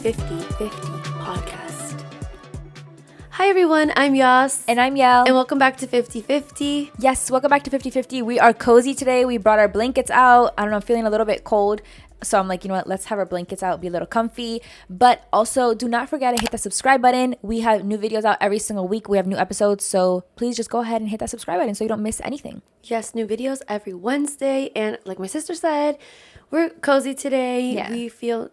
50/50 podcast. Hi everyone, I'm Yas. And I'm Yel. And welcome back to 50/50. Yes, welcome back to 50/50. We are cozy today. We brought our blankets out. I don't know, I'm feeling a little bit cold. So I'm like, you know what, let's have our blankets out, be a little comfy. But also, do not forget to hit the subscribe button. We have new videos out every single week. We have new episodes. So please just go ahead and hit that subscribe button so you don't miss anything. Yes, new videos every Wednesday. And like my sister said, we're cozy today. Yeah. We feel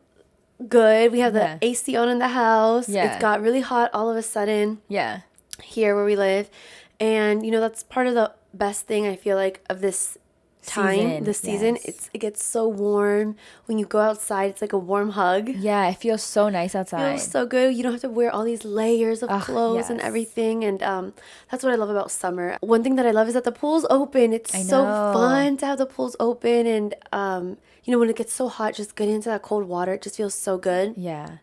good. We have the AC on in the house. Yeah. It's got really hot all of a sudden. Yeah. Here where we live. And, you know, that's part of the best thing I feel like of this time, this season. Yes. It gets so warm. When you go outside, it's like a warm hug. Yeah, it feels so nice outside. It feels so good. You don't have to wear all these layers of clothes and everything. And that's what I love about summer. One thing that I love is that the pool's open. It's so fun to have the pools open. And, you know, when it gets so hot, just getting into that cold water, it just feels so good. Yeah.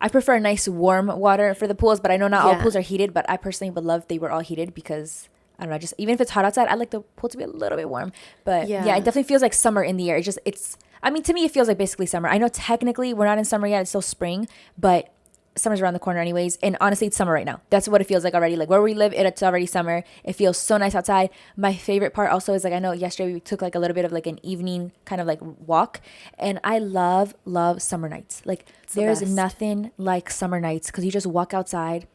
I prefer a nice warm water for the pools, but I know not all pools are heated, but I personally would love if they were all heated because I don't know, just even if it's hot outside, I like the pool to be a little bit warm. But yeah, it definitely feels like summer in the air. I mean, to me, it feels like basically summer. I know technically we're not in summer yet. It's still spring, but summer's around the corner anyways. And honestly, it's summer right now. That's what it feels like already. Like where we live, it's already summer. It feels so nice outside. My favorite part also is like, I know yesterday we took like a little bit of like an evening kind of like walk. And I love summer nights. Like there's nothing like summer nights because you just walk outside.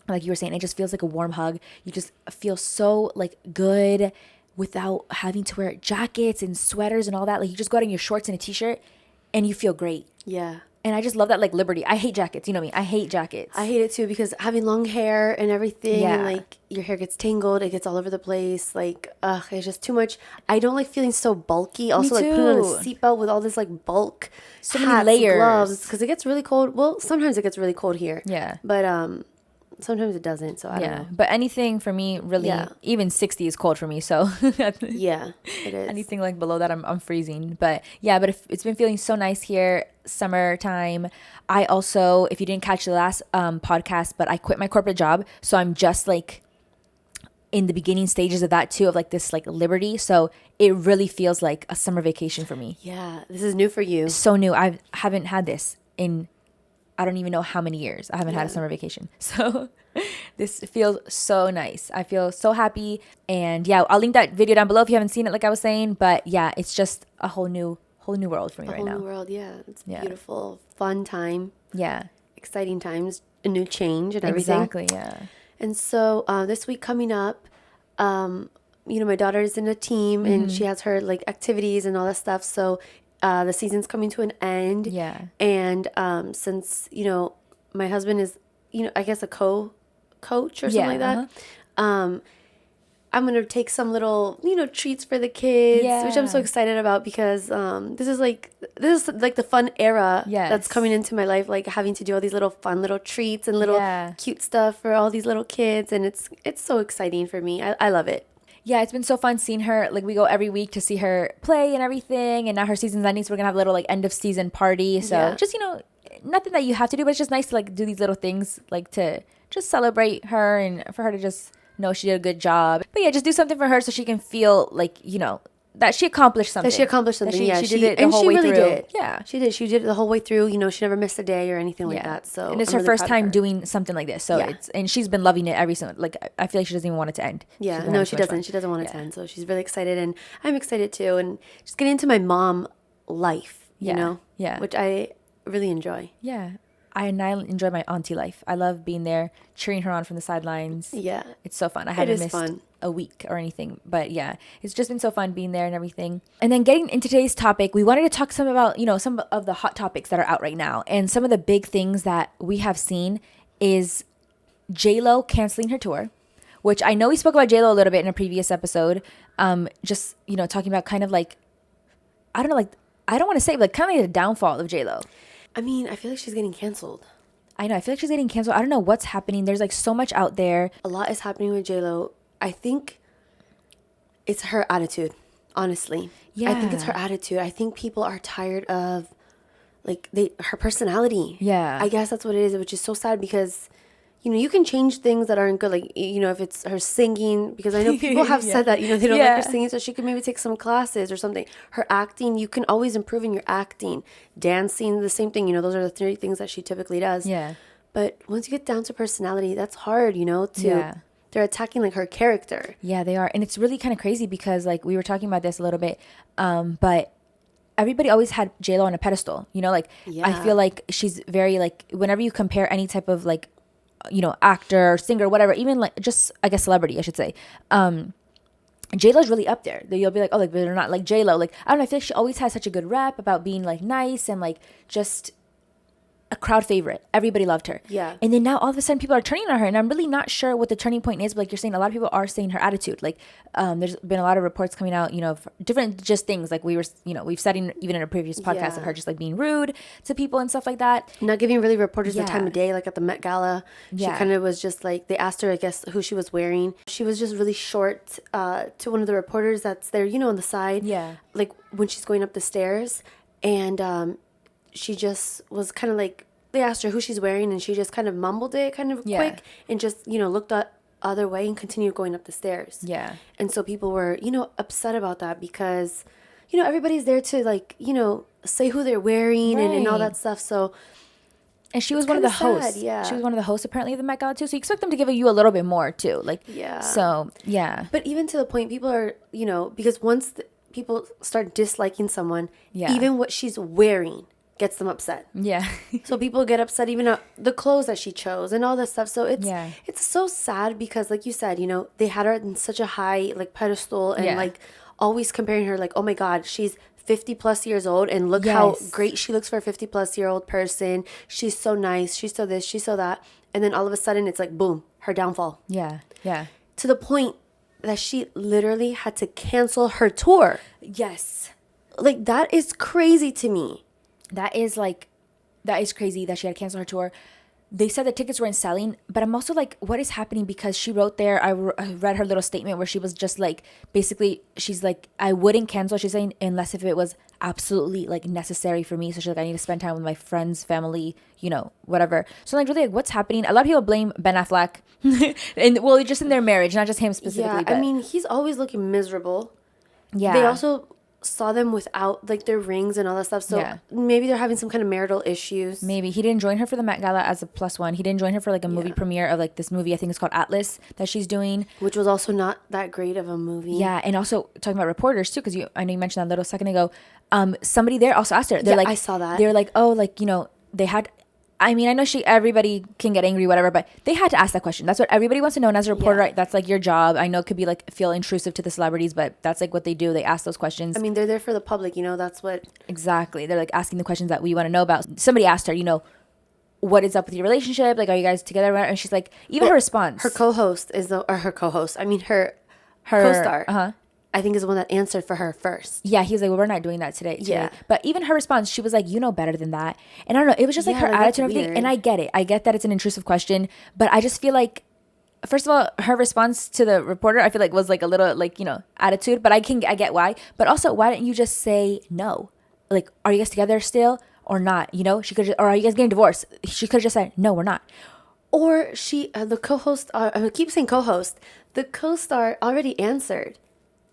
Like you were saying, it just feels like a warm hug. You just feel so like good without having to wear jackets and sweaters and all that. Like you just go out in your shorts and a t-shirt and you feel great. Yeah. And I just love that like liberty. I hate jackets. You know me. I hate jackets. I hate it too because having long hair and everything, and like your hair gets tangled, it gets all over the place. Like, it's just too much. I don't like feeling so bulky. Also, like putting on a seatbelt with all this like bulk, so hats, many layers, gloves, because it gets really cold. Well, sometimes it gets really cold here. Yeah. But sometimes it doesn't. So I don't know. But anything for me, really, even 60 is cold for me. So yeah, it is. Anything like below that, I'm freezing. But yeah, but it's been feeling so nice here, summertime. I also, if you didn't catch the last podcast, but I quit my corporate job, so I'm just like in the beginning stages of that too, of like this like liberty. So it really feels like a summer vacation for me. Yeah, this is new for you. So new. I haven't had this in I don't even know how many years. I haven't had a summer vacation. So this feels so nice. I feel so happy. And yeah, I'll link that video down below if you haven't seen it, like I was saying. But yeah, it's just a whole new world for me right now. A whole new world, yeah. It's beautiful, fun time. Yeah. Exciting times, a new change and everything. Exactly, yeah. And so this week coming up, you know, my daughter is in a team and she has her like activities and all that stuff. So the season's coming to an end. Yeah. And since, you know, my husband is, you know, I guess a coach or something like that. I'm going to take some little, you know, treats for the kids, which I'm so excited about because this is like the fun era that's coming into my life, like having to do all these little fun little treats and little cute stuff for all these little kids. And it's so exciting for me. I love it. Yeah, it's been so fun seeing her. Like, we go every week to see her play and everything. And now her season's ending, so we're going to have a little, like, end-of-season party. So, just, you know, nothing that you have to do, but it's just nice to, like, do these little things, like, to just celebrate her and for her to just know she did a good job. But, yeah, just do something for her so she can feel, like, you know, that she accomplished something. She did it the whole way through. Did. Yeah, she did. She did it the whole way through. You know, she never missed a day or anything like that. So, and it's her first time doing something like this. So and she's been loving it every single. Like, I feel like she doesn't even want it to end. Yeah, no, she doesn't. She doesn't want it to end. So she's really excited, and I'm excited too. And just getting into my mom life, you know, which I really enjoy. Yeah. I enjoy my auntie life. I love being there, cheering her on from the sidelines. Yeah. It's so fun. I haven't missed a week or anything. But yeah, it's just been so fun being there and everything. And then getting into today's topic, we wanted to talk some about, you know, some of the hot topics that are out right now. And some of the big things that we have seen is J.Lo canceling her tour, which I know we spoke about J.Lo a little bit in a previous episode. Just, you know, talking about kind of like, I don't know, like, I don't want to say, but like kind of like the downfall of J.Lo. I mean, I feel like she's getting canceled. I know. I feel like she's getting canceled. I don't know what's happening. There's like so much out there. A lot is happening with J.Lo. I think it's her attitude, honestly. Yeah. I think it's her attitude. I think people are tired of like her personality. Yeah. I guess that's what it is, which is so sad because, you know, you can change things that aren't good. Like, you know, if it's her singing, because I know people have said that, you know, they don't like her singing, so she can maybe take some classes or something. Her acting, you can always improve in your acting. Dancing, the same thing. You know, those are the 3 things that she typically does. Yeah. But once you get down to personality, that's hard, you know, they're attacking like her character. Yeah, they are. And it's really kind of crazy because like we were talking about this a little bit, but everybody always had J-Lo on a pedestal, you know, like I feel like she's very like, whenever you compare any type of like, you know, actor, singer, whatever, even like just, I guess, celebrity, I should say, J-Lo's really up there. You'll be like, oh, like they're not like J-Lo. Like, I don't know, I feel like she always has such a good rep about being like nice and like just a crowd favorite. Everybody loved her. Yeah. And then now all of a sudden people are turning on her, and I'm really not sure what the turning point is. But like you're saying, a lot of people are saying her attitude. Like, there's been a lot of reports coming out, you know, of different just things. Like we were, you know, we've said even in a previous podcast of her just like being rude to people and stuff like that. Not giving really reporters the time of day. Like at the Met Gala, she kind of was just like, they asked her, I guess, who she was wearing. She was just really short to one of the reporters that's there, you know, on the side. Yeah. Like when she's going up the stairs, and she just was kind of like, they asked her who she's wearing, and she just kind of mumbled it kind of quick and just, you know, looked the other way and continued going up the stairs. Yeah. And so people were, you know, upset about that because, you know, everybody's there to like, you know, say who they're wearing and all that stuff. So, and she was one of the hosts. Yeah. She was one of the hosts apparently of the Met Gala too. So you expect them to give you a little bit more too. Like, yeah. So, yeah. But even to the point, people are, you know, because once people start disliking someone, even what she's wearing gets them upset. Yeah. So people get upset even at the clothes that she chose and all this stuff. So it's so sad because, like you said, you know, they had her in such a high like pedestal and like always comparing her like, oh my God, she's 50 plus years old and look how great she looks for a 50 plus year old person. She's so nice. She's so this, she's so that. And then all of a sudden it's like, boom, her downfall. Yeah. Yeah. To the point that she literally had to cancel her tour. Yes. Like that is crazy to me. That is crazy that she had to cancel her tour. They said the tickets weren't selling, but I'm also like, what is happening? Because she wrote there, I read her little statement where she was just like, basically, she's like, I wouldn't cancel, she's saying, unless if it was absolutely like necessary for me. So she's like, I need to spend time with my friends, family, you know, whatever. So like, really, like, what's happening? A lot of people blame Ben Affleck, and well, just in their marriage, not just him specifically. Yeah, but, I mean, he's always looking miserable. Yeah. They also saw them without like their rings and all that stuff, so maybe they're having some kind of marital issues. Maybe he didn't join her for the Met Gala as a +1. He didn't join her for like a movie premiere of like this movie, I think it's called Atlas, that she's doing, which was also not that great of a movie. Yeah. And also talking about reporters too, because I know you mentioned that a little second ago, somebody there also asked her, they're like, I saw that, they're like, oh, like, you know, they had, I mean, I know everybody can get angry, whatever, but they had to ask that question. That's what everybody wants to know. And as a reporter, right, that's like your job. I know it could be like feel intrusive to the celebrities, but that's like what they do. They ask those questions. I mean, they're there for the public, you know, that's what. Exactly. They're like asking the questions that we want to know about. Somebody asked her, you know, what is up with your relationship? Like, are you guys together? And she's like, even her response. Her co-host her co-star. I think is the one that answered for her first. Yeah, he was like, well, we're not doing that today. Yeah. But even her response, she was like, you know better than that. And I don't know, it was just like her attitude and everything. Weird. And I get it. I get that it's an intrusive question. But I just feel like, first of all, her response to the reporter, I feel like was like a little like, you know, attitude. But I get why. But also, why didn't you just say no? Like, are you guys together still or not? You know, she could just, or are you guys getting divorced? She could have just said, no, we're not. Or the co-host, I keep saying co-host, the co-star already answered.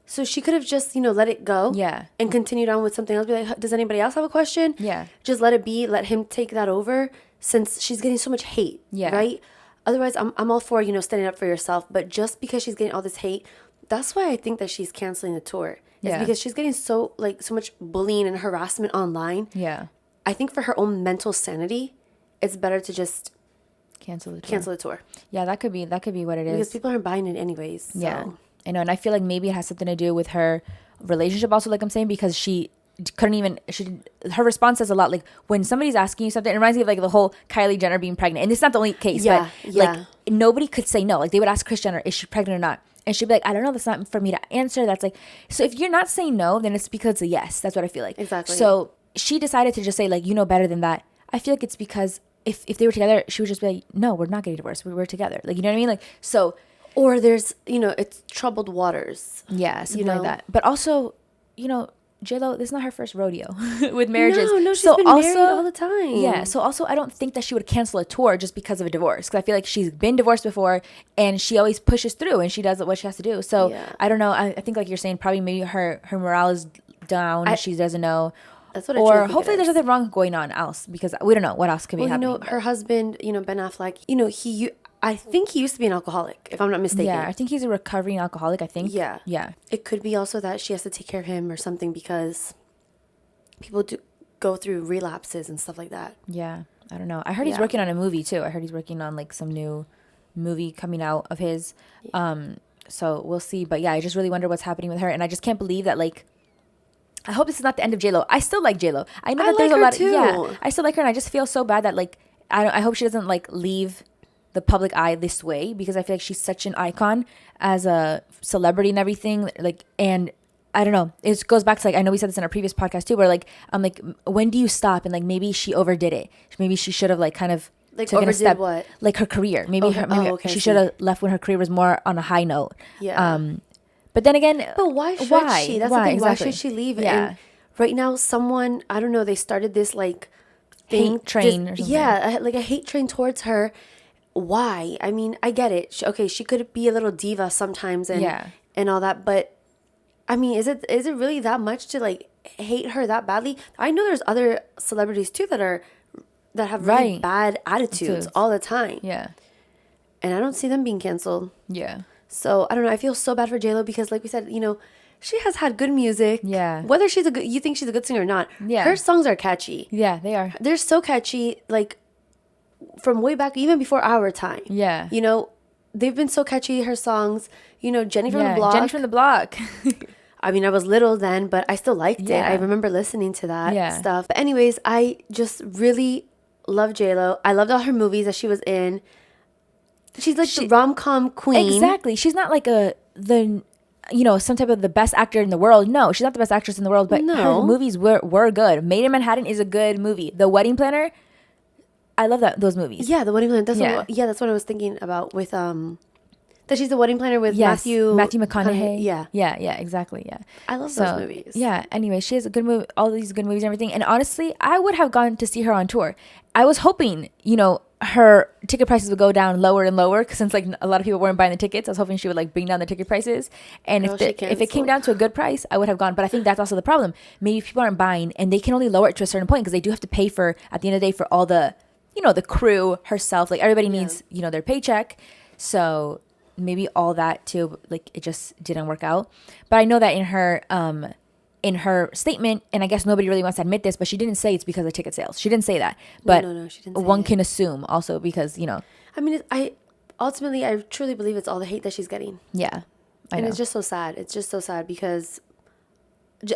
So she could have just, you know, let it go. Yeah. And continued on with something else. Be like, does anybody else have a question? Yeah. Just let it be. Let him take that over since she's getting so much hate. Yeah. Right? Otherwise, I'm all for, you know, standing up for yourself. But just because she's getting all this hate, that's why I think that she's canceling the tour. It's because she's getting so much bullying and harassment online. Yeah. I think for her own mental sanity, it's better to just cancel the tour. Yeah, that could be what it is. Because people aren't buying it anyways. So. Yeah. I know, and I feel like maybe it has something to do with her relationship also, like I'm saying, because her response says a lot. Like, when somebody's asking you something, it reminds me of like the whole Kylie Jenner being pregnant. And it's not the only case, but like nobody could say no. Like, they would ask Kris Jenner, is she pregnant or not? And she'd be like, I don't know, that's not for me to answer. That's like, so if you're not saying no, then it's because it's a yes. That's what I feel like. Exactly. So she decided to just say, like, you know better than that. I feel like it's because if they were together, she would just be like, no, we're not getting divorced. We're together. Like, you know what I mean? Like, so... Or there's, you know, it's troubled waters. Yeah, something like that. But also, you know, J-Lo, this is not her first rodeo with marriages. No, she's been married all the time. Yeah, so also I don't think that she would cancel a tour just because of a divorce, because I feel like she's been divorced before and she always pushes through and she does what she has to do. So I don't know. I think like you're saying, probably maybe her morale is down and she doesn't know. That's what or hopefully there's nothing wrong going on else, because we don't know what else could be happening. Her husband, Ben Affleck, I think he used to be an alcoholic, if I'm not mistaken. Yeah, I think he's a recovering alcoholic, I think. Yeah. Yeah. It could be also that she has to take care of him or something, because people do go through relapses and stuff like that. Yeah. I don't know. I heard he's working on a movie too. I heard he's working on like some new movie coming out of his. So we'll see. But yeah, I just really wonder what's happening with her. And I just can't believe that, like, I hope this is not the end of J-Lo. I still like J-Lo. I know that there's a lot. Yeah, I still like her, and I just feel so bad that, like, I hope she doesn't like leave the public eye this way, because I feel like she's such an icon as a celebrity and everything. Like, and I don't know. It goes back to, like, I know we said this in our previous podcast too, where like I'm like, when do you stop? And like maybe she overdid it. Maybe she should have like kind of like taken a step. What? Like her career. Maybe she should have left when her career was more on a high note. Yeah. But then again, but why should she? That's the thing. Exactly. Why should she leave? Yeah. And right now, someone, I don't know, they started this like hate train or something. Yeah, like a hate train towards her. Why? I mean, I get it. She could be a little diva sometimes and all that, but I mean, is it really that much to like hate her that badly? I know there's other celebrities too that have really bad attitudes all the time. Yeah. And I don't see them being canceled. Yeah. So I don't know. I feel so bad for J-Lo, because, like we said, she has had good music. Yeah. Whether you think she's a good singer or not. Yeah. Her songs are catchy. Yeah, they are. They're so catchy, like from way back, even before our time. Yeah. They've been so catchy. Her songs. Jenny from the Block. Jenny from the Block. I mean, I was little then, but I still liked it. I remember listening to that stuff. But anyways, I just really love J-Lo. I loved all her movies that she was in. She's like the rom-com queen. Exactly. She's not like some type of the best actor in the world. No, she's not the best actress in the world, but her movies were good. Made in Manhattan is a good movie. The Wedding Planner, I love those movies. Yeah, The Wedding Planner. That's what I was thinking about with that she's the wedding planner with Matthew McConaughey. Yeah, exactly. Yeah, I love those movies. Yeah. Anyway, she has a good movie, all these good movies and everything. And honestly, I would have gone to see her on tour. I was hoping, her ticket prices would go down lower and lower, because since like a lot of people weren't buying the tickets, I was hoping she would like bring down the ticket prices. And if it came down to a good price, I would have gone. But I think that's also the problem. Maybe people aren't buying, and they can only lower it to a certain point, because they do have to pay for, at the end of the day, for all the the crew, herself. Like everybody needs their paycheck. So maybe all that too, like it just didn't work out. But I know that in her statement, and I guess nobody really wants to admit this, but she didn't say it's because of ticket sales. She didn't say that. But no, she didn't say one can assume also, because I mean, I truly believe it's all the hate that she's getting. Yeah, and it's just so sad. It's just so sad, because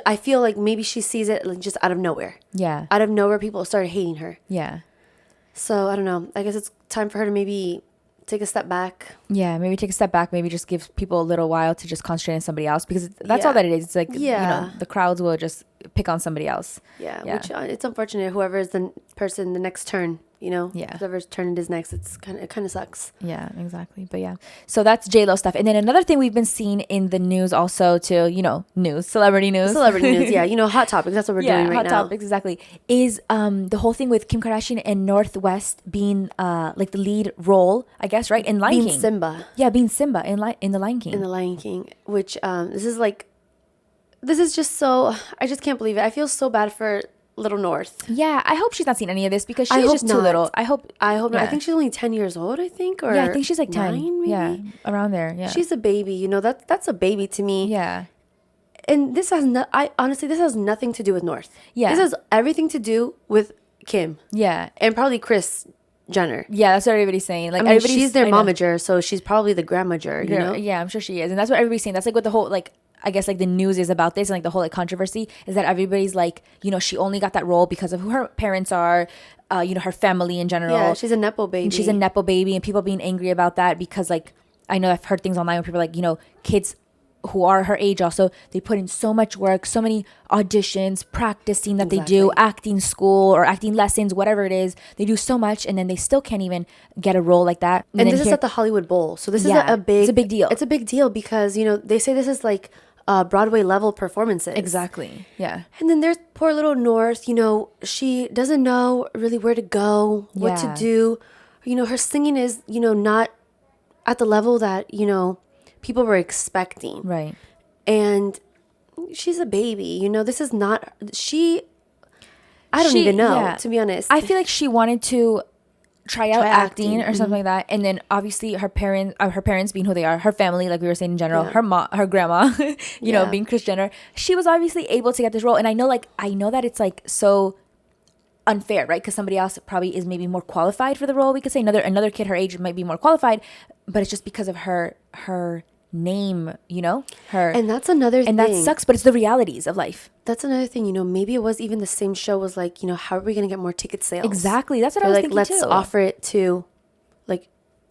I feel like maybe she sees it like just out of nowhere. Yeah, out of nowhere, people started hating her. Yeah. So I don't know. I guess it's time for her to maybe take a step back. Yeah, maybe take a step back. Maybe just give people a little while to just concentrate on somebody else, because that's all that it is. It's like, the crowds will just pick on somebody else. Yeah. Which it's unfortunate. Whoever is the person, the next turn, whoever's turn it is next, it kind of sucks. Yeah, exactly. But yeah, so that's J-Lo stuff. And then another thing we've been seeing in the news also too, celebrity news. Yeah, hot topics. That's what we're doing right now. Hot topics, exactly. Is the whole thing with Kim Kardashian and Northwest being like the lead role, I guess, right? In Lion King. Being Simba. Yeah, being Simba in The Lion King. In The Lion King, which this is just so, I just can't believe it. I feel so bad for little North. Yeah, I hope she's not seen any of this, because she's just too little. I hope not. I think she's only 10 years old, I think. Or I think she's like 10. 9, maybe? Yeah, around there. Yeah. She's a baby, that's a baby to me. Yeah. And this has this has nothing to do with North. Yeah. This has everything to do with Kim. Yeah. And probably Kris Jenner. Yeah, that's what everybody's saying. Like, she's their momager, so she's probably the grandmager, Yeah, I'm sure she is. And that's what everybody's saying. That's like what the whole, like, I guess like the news is about this, and like the whole like controversy is that everybody's like, she only got that role because of who her parents are, her family in general. Yeah, she's a nepo baby. And she's a nepo baby, and people being angry about that, because like, I know I've heard things online where people are like, kids who are her age also, they put in so much work, so many auditions, practicing that they do, acting school or acting lessons, whatever it is. They do so much, and then they still can't even get a role like that. And this is at the Hollywood Bowl. So this is it's a big deal. It's a big deal because, they say this is like Broadway level performances. Exactly. Yeah. And then there's poor little North, she doesn't know really where to go, what to do. Her singing is, not at the level that, people were expecting. Right. And she's a baby, this is not, I don't even know, to be honest. I feel like she wanted to try out acting or something like that, and then obviously her parents being who they are, her family, like we were saying in general, her mom, her grandma, you know, being Kris Jenner, she was obviously able to get this role. And I know that it's like so unfair, right? Because somebody else probably is maybe more qualified for the role. We could say another kid her age might be more qualified, but it's just because of her name, her. And that's another thing. And that sucks, but it's the realities of life. That's another thing, maybe it was even the same show was like, how are we going to get more ticket sales? Exactly. That's what I was thinking let's too. offer it to like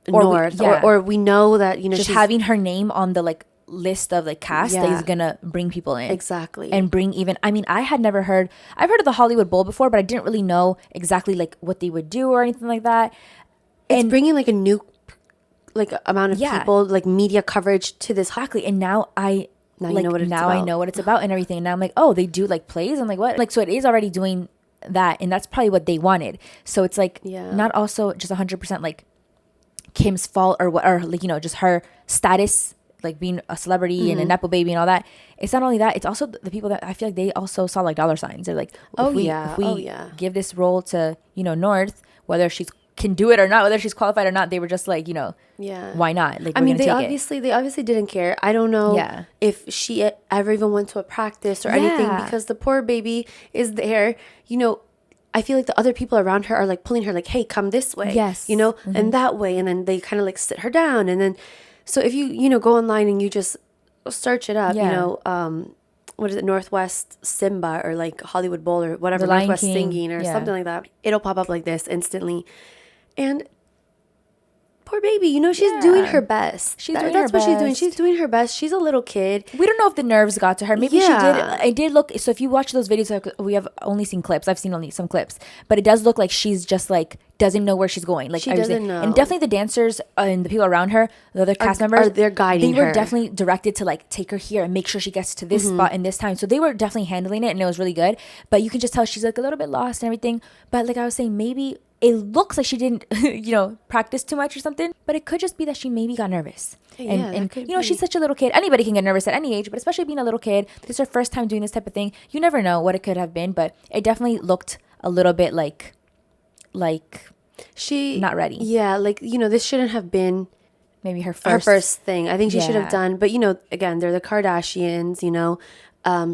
North or we know that, just having her name on the like list of like cast that is going to bring people in. Exactly. And bring even, I mean, I've heard of the Hollywood Bowl before, but I didn't really know exactly like what they would do or anything like that. It's bringing like a new amount of people, like media coverage to this. Exactly. And now I know what it's about. I know what it's about and everything. And now I'm like, oh, they do like plays. I'm like, what? Like, so it is already doing that. And that's probably what they wanted. So it's like not also just 100% like Kim's fault or what, or like, just her status, like being a celebrity and a Nepo baby and all that. It's not only that, it's also the people that I feel like they also saw like dollar signs. They're like, if we give this role to, North, whether she's can do it or not, whether she's qualified or not, they were just like, why not? Like, I mean, they obviously didn't care. I don't know if she ever even went to a practice or anything, because the poor baby is there. I feel like the other people around her are like pulling her, like, hey, come this way, and that way, and then they kind of like sit her down, and then so if you go online and you just search it up, what is it, Northwest Simba or like Hollywood Bowl or whatever, Northwest Singing or something like that, it'll pop up like this instantly. And poor baby, she's doing her best. That's what she's doing. She's doing her best. She's a little kid. We don't know if the nerves got to her. Maybe she did. I did look. So if you watch those videos, we have only seen clips. I've seen only some clips, but it does look like she's just like doesn't know where she's going. Like she doesn't know. And definitely the dancers and the people around her, the other cast members, they're guiding her. They were definitely directed to like take her here and make sure she gets to this spot in this time. So they were definitely handling it, and it was really good. But you can just tell she's like a little bit lost and everything. But like I was saying, maybe it looks like she didn't, practice too much or something, but it could just be that she maybe got nervous. And she's such a little kid. Anybody can get nervous at any age, but especially being a little kid, this is her first time doing this type of thing. You never know what it could have been, but it definitely looked a little bit like she not ready. Yeah, like, this shouldn't have been maybe her first thing. I think she should have done, but again, they're the Kardashians,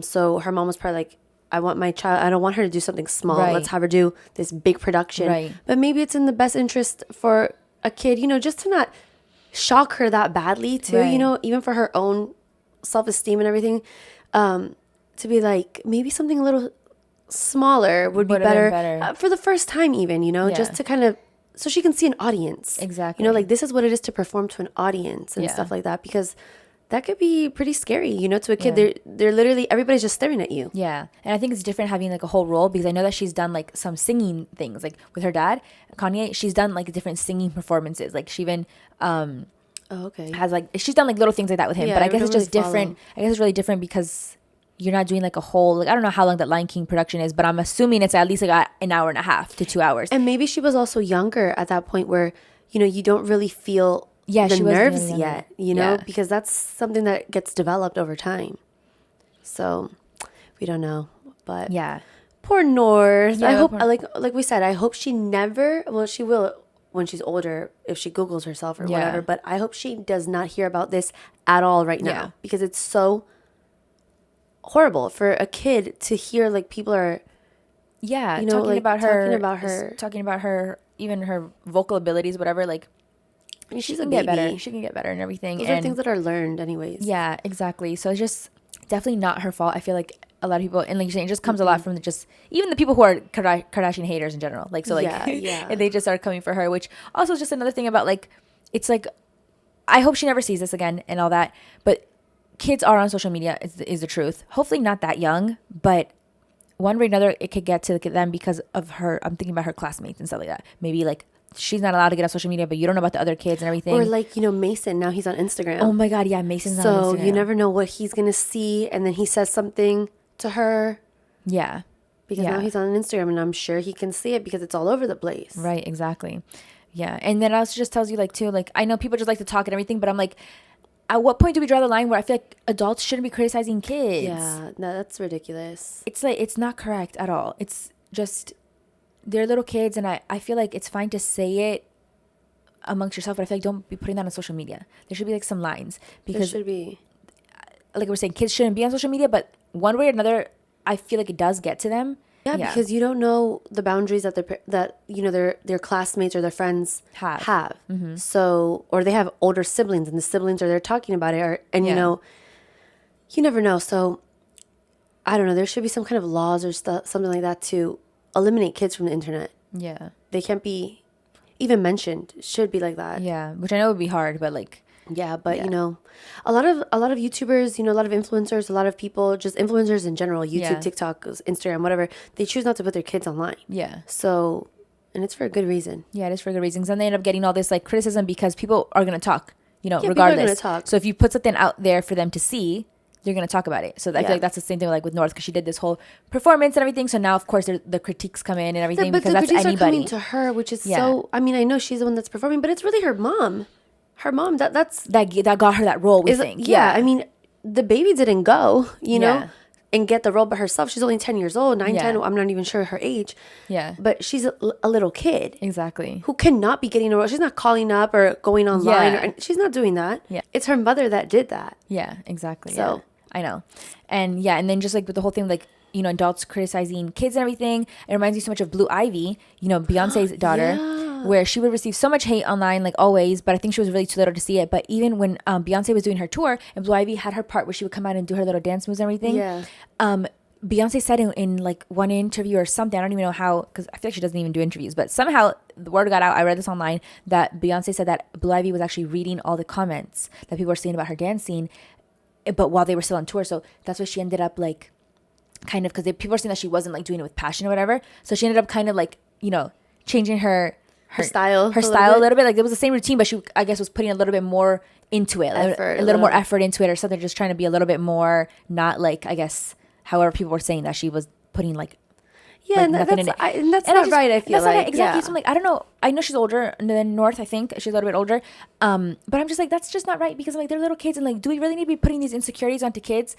so her mom was probably like, I want my child, I don't want her to do something small. Right. Let's have her do this big production. Right. But maybe it's in the best interest for a kid, just to not shock her that badly too, even for her own self-esteem and everything, to be like, maybe something a little smaller would be better. For the first time even, just to kind of, so she can see an audience. Exactly. Like this is what it is to perform to an audience and stuff like that, because that could be pretty scary, to a kid. They're literally, everybody's just staring at you. Yeah. And I think it's different having like a whole role, because I know that she's done like some singing things, like with her dad, Kanye, she's done like different singing performances. Like she even has like, she's done like little things like that with him. But I guess it's just different. I guess it's really different because you're not doing like a whole, like, I don't know how long that Lion King production is, but I'm assuming it's at least like an hour and a half to 2 hours. And maybe she was also younger at that point where, you don't really feel the nerves yet, because that's something that gets developed over time. So we don't know, but poor North. I hope, like we said, I hope she never, well, she will when she's older if she Googles herself or whatever, but I hope she does not hear about this at all right now, because it's so horrible for a kid to hear like people are talking about her, even her vocal abilities, whatever, like, I mean, she can get better. She can get better and everything. Those are things that are learned anyways. Yeah, exactly. So it's just definitely not her fault. I feel like a lot of people, and like you're saying, it just comes a lot from even the people who are Kardashian haters in general. Like, so like, and they just start coming for her, which also is just another thing about like, it's like, I hope she never sees this again and all that. But kids are on social media is the truth. Hopefully not that young, but one way or another, it could get to them because of her. I'm thinking about her classmates and stuff like that. Maybe like she's not allowed to get on social media, but you don't know about the other kids and everything. Or like, Mason, now he's on Instagram. Oh my God, yeah, Mason's on So Instagram. you never know what he's going to see, and then he says something to her. Yeah. Because now he's on Instagram, and I'm sure he can see it because it's all over the place. Right, exactly. Yeah, and then it also just tells you, like, too, like, I know people just like to talk and everything, but I'm like, at what point do we draw the line where I feel like adults shouldn't be criticizing kids? Yeah, no, that's ridiculous. It's like, it's not correct at all. It's just, they're little kids, and I feel like it's fine to say it amongst yourself, but I feel like don't be putting that on social media. There should be like some lines, because there should be. Like we're saying, kids shouldn't be on social media, but one way or another, I feel like it does get to them. Yeah, because you don't know the boundaries that their classmates or their friends have. Mm-hmm. So, or they have older siblings, and the siblings are there talking about it, you never know. So, I don't know. There should be some kind of laws or something like that to eliminate kids from the internet. Yeah, they can't be even mentioned. It should be like that. Yeah, which I know would be hard, but like. Yeah, but a lot of YouTubers, a lot of influencers, a lot of people, just influencers in general, YouTube, TikTok, Instagram, whatever, they choose not to put their kids online. Yeah. So, and it's for a good reason. Yeah, it is for good reasons. And they end up getting all this like criticism because people are going to talk, regardless. People are gonna talk. So if you put something out there for them to see, they're going to talk about it. So I feel like that's the same thing like with North, because she did this whole performance and everything. So now, of course, the critiques come in and everything, but because the that's critiques anybody. are coming to her, which is so, I mean, I know she's the one that's performing, but it's really her mom. Her mom, that got her that role, we think. Yeah, I mean, the baby didn't go, and get the role by herself. She's only 10 years old, 9, 10. I'm not even sure her age. Yeah. But she's a little kid. Exactly. Who cannot be getting a role. She's not calling up or going online. Yeah. She's not doing that. Yeah. It's her mother that did that. Yeah, exactly. So. Yeah. I know. And then just like with the whole thing, like, adults criticizing kids and everything, it reminds me so much of Blue Ivy, Beyonce's daughter. Yeah. Where she would receive so much hate online, like always, but I think she was really too little to see it. But even when Beyonce was doing her tour, and Blue Ivy had her part where she would come out and do her little dance moves and everything. Yeah. Beyonce said in like one interview or something, I don't even know how, because I feel like she doesn't even do interviews, but somehow the word got out, I read this online, that Beyonce said that Blue Ivy was actually reading all the comments that people were saying about her dancing, but while they were still on tour. So that's why she ended up like, kind of, because people were saying that she wasn't like doing it with passion or whatever. So she ended up kind of like, changing her style a little bit. Like it was the same routine, but she, I guess, was putting a little bit more into it, a little more effort into it or something, just trying to be a little bit more, not like, I guess, however people were saying that she was putting like, and that's not right. I feel like exactly. Yeah. So I'm like, I don't know. I know she's older than North. I think she's a little bit older. But I'm just like, that's just not right, because like they're little kids, and like, do we really need to be putting these insecurities onto kids?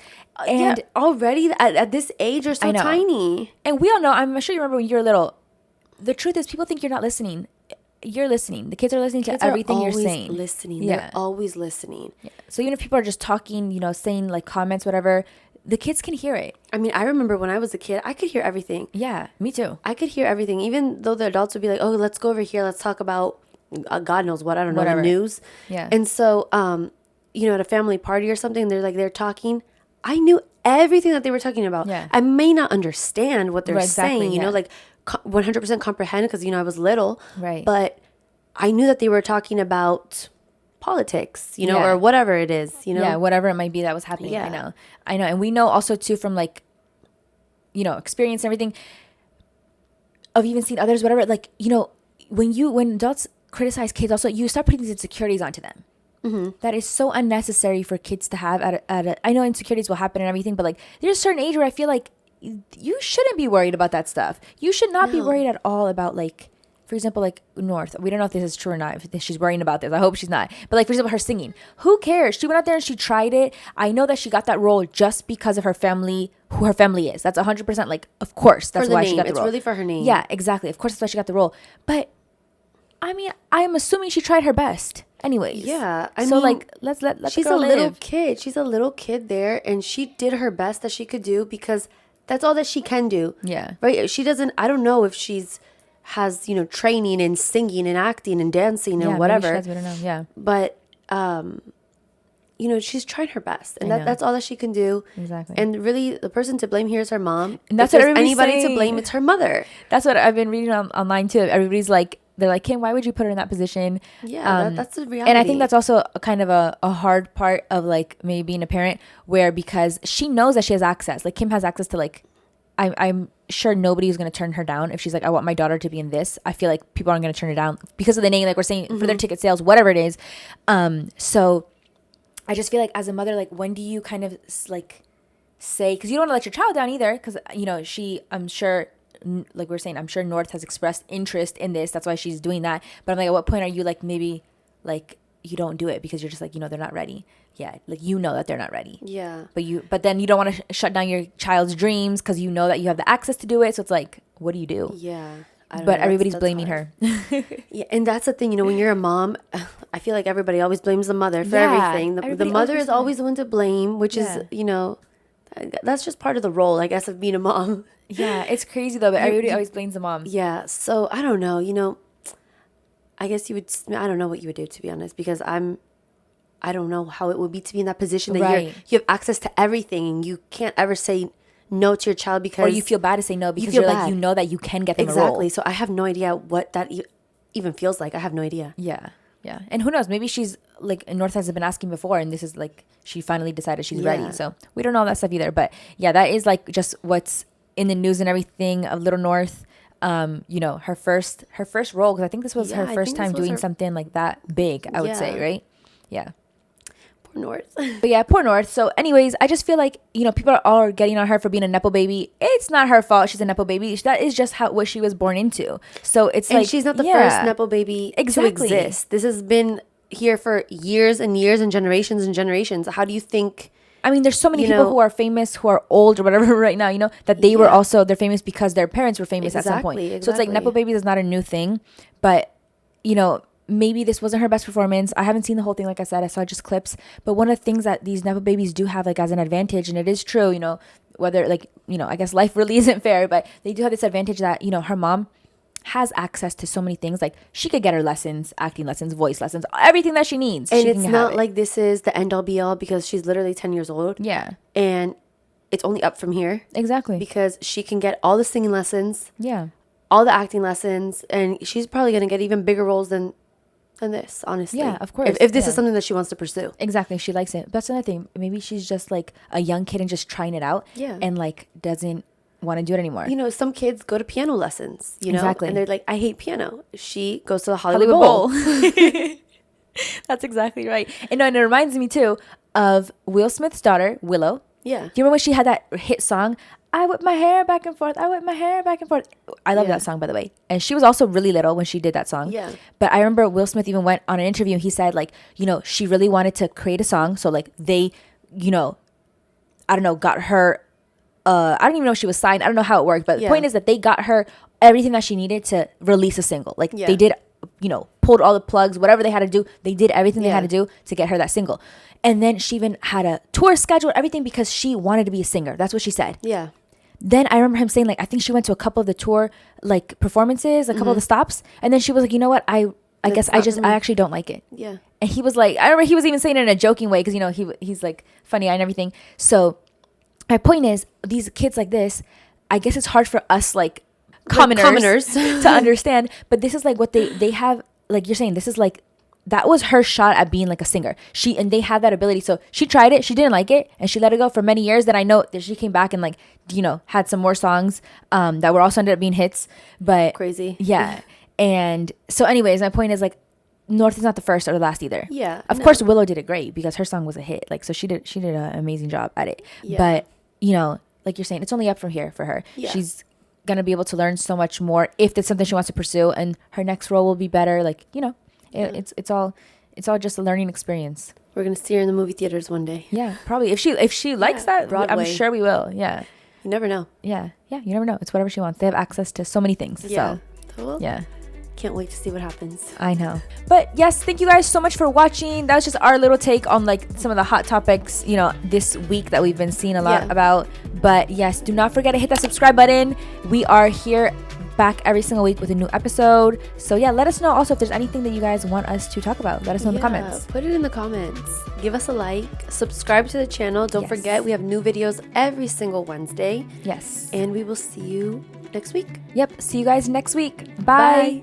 And already at this age, are so tiny. And we all know. I'm sure you remember when you were little. The truth is, people think you're not listening. You're listening. The kids are listening to everything you're saying. Listening. Yeah. They're always listening. Yeah. So even if people are just talking, saying like comments, whatever, the kids can hear it. I mean, I remember when I was a kid, I could hear everything. Yeah, me too. I could hear everything, even though the adults would be like, "Oh, let's go over here. Let's talk about God knows what. I don't know, the news." Yeah. And so, at a family party or something, they're talking. I knew everything that they were talking about. Yeah. I may not understand what they're saying, like 100% comprehend, because I was little. Right. But I knew that they were talking about politics, or whatever it is, Yeah, whatever it might be that was happening. Yeah. I know. And we know also too from like, experience and everything of even seeing others, whatever, like, when adults criticize kids, also you start putting these insecurities onto them. Mm-hmm. That is so unnecessary for kids to have I know insecurities will happen and everything, but like there's a certain age where I feel like you shouldn't be worried about that stuff. You should not be worried at all about, like, for example, like North. We don't know if this is true or not, if she's worrying about this. I hope she's not. But like, for example, her singing. Who cares? She went out there and she tried it. I know that she got that role just because of her family, who her family is. That's 100% like, of course. That's why she got the role. It's really for her name. Yeah, exactly. Of course, that's why she got the role. But I mean, I'm assuming she tried her best. Anyways. Yeah. I mean, like, let's she's the girl a little kid. She's a little kid there, and she did her best that she could do, because that's all that she can do. Yeah. Right? She doesn't, I don't know if has training in singing and acting and dancing and whatever. Maybe she has, we don't know. Yeah. But she's trying her best, and that's all that she can do. Exactly. And really, the person to blame here is her mom. And that's what everybody's anybody saying. To blame, it's her mother. That's what I've been reading online too. Everybody's like, they're like, Kim, why would you put her in that position? Yeah, that's the reality. And I think that's also a kind of a hard part of like maybe being a parent, where because she knows that she has access, like Kim has access to like I'm sure nobody's going to turn her down if she's like, I want my daughter to be in this. I feel like people aren't going to turn her down because of the name, like we're saying, for their ticket sales, whatever it is. So I just feel like as a mother, like when do you kind of like say, because you don't want to let your child down either, because I'm sure, like we were saying, I'm sure North has expressed interest in this, that's why she's doing that. But I'm like, at what point are you like, maybe like you don't do it because you're just like, they're not ready. Yeah, like that they're not ready. Yeah. But then you don't want to shut down your child's dreams because you know that you have the access to do it. So it's like, what do you do? Yeah. But everybody's blaming her. Yeah, and that's the thing, when you're a mom, I feel like everybody always blames the mother for everything. The mother is always the one to blame, which is, that's just part of the role, I guess, of being a mom. Yeah, it's crazy though, but everybody always blames the mom. Yeah, so I don't know, I guess I don't know what you would do, to be honest, because I don't know how it would be to be in that position that you have access to everything and you can't ever say no to your child because... Or you feel bad to say no because you're like, you know that you can get them a role. Exactly. So I have no idea what that even feels like. I have no idea. Yeah. Yeah. And who knows? Maybe she's like, North has been asking before and this is like, she finally decided she's ready. So we don't know all that stuff either. But yeah, that is like just what's in the news and everything of Little North. Her first role, because I think this was her first time doing something like that big, I would say, right? Yeah. Poor North. But yeah, poor North. So anyways, I just feel like, people are getting on her for being a Nepo baby. It's not her fault she's a Nepo baby. That is just what she was born into. So it's like... she's not the first Nepo baby to exist. This has been here for years and years and generations. How do you think... I mean, there's so many people who are famous, who are old or whatever right now, that they were also... They're famous because their parents were famous at some point. Exactly. So it's like Nepo babies is not a new thing. But, maybe this wasn't her best performance. I haven't seen the whole thing, like I said. I saw just clips. But one of the things that these Nepo babies do have, like, as an advantage, and it is true, whether, like, I guess life really isn't fair, but they do have this advantage that, her mom has access to so many things. Like, she could get her lessons, acting lessons, voice lessons, everything that she needs. And it's not like this is the end all be all because she's literally 10 years old. Yeah. And it's only up from here. Exactly. Because she can get all the singing lessons. Yeah. All the acting lessons. And she's probably going to get even bigger roles than this, honestly. Yeah, of course. If this is something that she wants to pursue. Exactly. She likes it. That's another thing. Maybe she's just like a young kid and just trying it out. Yeah. And like doesn't want to do it anymore. Some kids go to piano lessons, Exactly. And they're like, I hate piano. She goes to the Hollywood Bowl. That's exactly right. And it reminds me too of Will Smith's daughter, Willow. Yeah. Do you remember when she had that hit song, I whip my hair back and forth, I whip my hair back and forth? I love that song, by the way. And she was also really little when she did that song. Yeah. But I remember Will Smith even went on an interview and he said, like, she really wanted to create a song. So, like, they, I don't know, got her, I don't even know if she was signed. I don't know how it worked. But the point is that they got her everything that she needed to release a single. Like, they did, pulled all the plugs, whatever they had to do. They did everything they had to do to get her that single. And then she even had a tour scheduled, everything, because she wanted to be a singer. That's what she said. Yeah. Then I remember him saying, like, I think she went to a couple of the tour, like, performances, a couple of the stops. And then she was like, you know what? I guess I actually don't like it. Yeah. And he was like, I remember he was even saying it in a joking way because, he's like funny and everything. So my point is, these kids like this, I guess it's hard for us, like commoners to understand. But this is like what they have, like you're saying, this is like, that was her shot at being like a singer. They had that ability. So she tried it. She didn't like it. And she let it go for many years. Then I know that she came back and like, had some more songs that were also ended up being hits. But crazy. Yeah. And so anyways, my point is like, North is not the first or the last either. Yeah. Of course, Willow did it great because her song was a hit. Like, so she did an amazing job at it. Yeah. But, like you're saying, it's only up from here for her. Yeah. She's going to be able to learn so much more if it's something she wants to pursue. And her next role will be better. Like, it's all just a learning experience. We're gonna see her in the movie theaters one day. Yeah, probably. If she likes that, Broadway. I'm sure we will. Yeah. You never know. Yeah, you never know. It's whatever she wants. They have access to so many things. Yeah. So, yeah. Can't wait to see what happens. I know. But yes, thank you guys so much for watching. That was just our little take on like some of the hot topics, this week that we've been seeing a lot about. But yes, do not forget to hit that subscribe button. We are here back every single week with a new episode. So yeah, let us know also if there's anything that you guys want us to talk about. Let us know in the comments. Put it in the comments. Give us a like. Subscribe to the channel. Don't forget, we have new videos every single Wednesday. Yes. And we will see you next week. Yep. See you guys next week. Bye.